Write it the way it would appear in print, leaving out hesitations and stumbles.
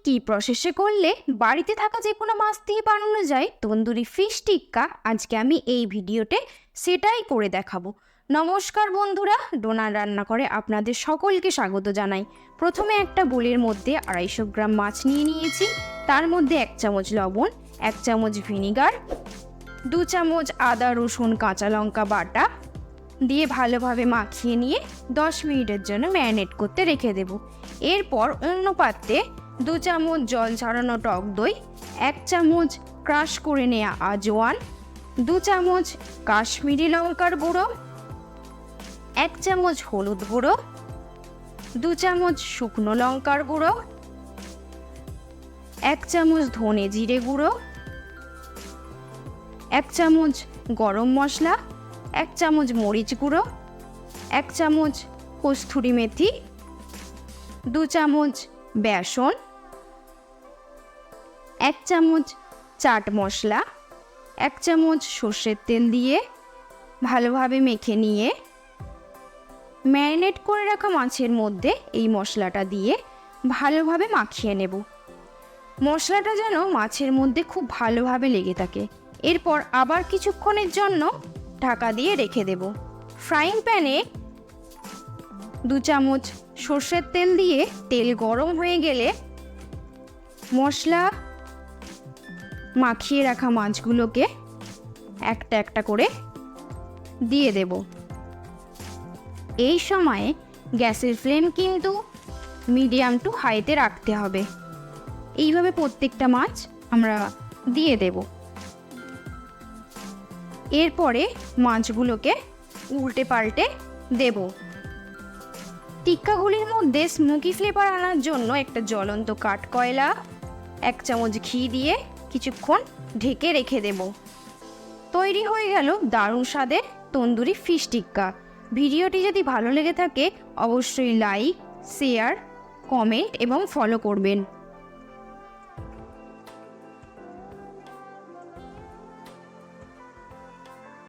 কী প্রসেসে করলে বাড়িতে থাকা যে কোনো মাছ দিয়ে বানানো যায় তন্দুরি ফিশ টিক্কা, আজকে আমি এই ভিডিওতে সেটাই করে দেখাবো। নমস্কার বন্ধুরা, ডোনার রান্নাঘরে আপনাদের সকলকে স্বাগত জানাই। প্রথমে একটা বোলের মধ্যে 250 গ্রাম মাছ নিয়ে নিয়েছি। তার মধ্যে 1 চামচ লবণ, 1 চামচ ভিনিগার, 2 চামচ আদা রসুন কাঁচা লঙ্কা বাটা দিয়ে ভালোভাবে মাখিয়ে নিয়ে 10 মিনিটের জন্য ম্যারিনেট করতে রেখে দেব। এরপর অন্য পাত্রে 2 চামচ জল ছাড়ানো টক দই, 1 চামচ ক্রাশ করে নেওয়া আজওয়ান, 2 চামচ কাশ্মীরি লঙ্কার গুঁড়ো, 1 চামচ হলুদ গুঁড়ো, 2 চামচ শুকনো লঙ্কার গুঁড়ো, 1 চামচ ধনে জিরে গুঁড়ো, 1 চামচ গরম মশলা, 1 চামচ মরিচ গুঁড়ো, 1 চামচ কস্তুরি মেথি, 2 চামচ বেসন, 1 চামচ চাট মশলা, 1 চামচ সর্ষের তেল দিয়ে ভালোভাবে মেখে নিয়ে ম্যারিনেট করে রাখা মাছের মধ্যে এই মশলাটা দিয়ে ভালোভাবে মাখিয়ে নেব। মশলাটা যেন মাছের মধ্যে খুব ভালোভাবে লেগে থাকে। এরপর আবার কিছুক্ষণের জন্য ঢাকা দিয়ে রেখে দেব। ফ্রাইং প্যানে 2 চামচ সর্ষের তেল দিয়ে তেল গরম হয়ে গেলে মশলা মাখিয়ে রাখা মাছগুলোকে একটা একটা করে দিয়ে দেব। এই সময়ে গ্যাসের ফ্লেম কিন্তু মিডিয়াম টু হাইতে রাখতে হবে। এইভাবে প্রত্যেকটা মাছ আমরা দিয়ে দেব। এরপরে মাছগুলোকে উল্টে পাল্টে দেব। টিক্কাগুলির মধ্যে স্মোকি ফ্লেভার আনার জন্য একটা জ্বলন্ত কাঠকয়লা 1 চামচ ঘি দিয়ে কিছুক্ষণ ঢেকে রেখে দেব। তৈরি হয়ে গেল দারুণ স্বাদের তন্দুরি ফিশ টিক্কা। ভিডিওটি যদি ভালো লেগে থাকে অবশ্যই লাইক, শেয়ার, কমেন্ট এবং ফলো করবেন।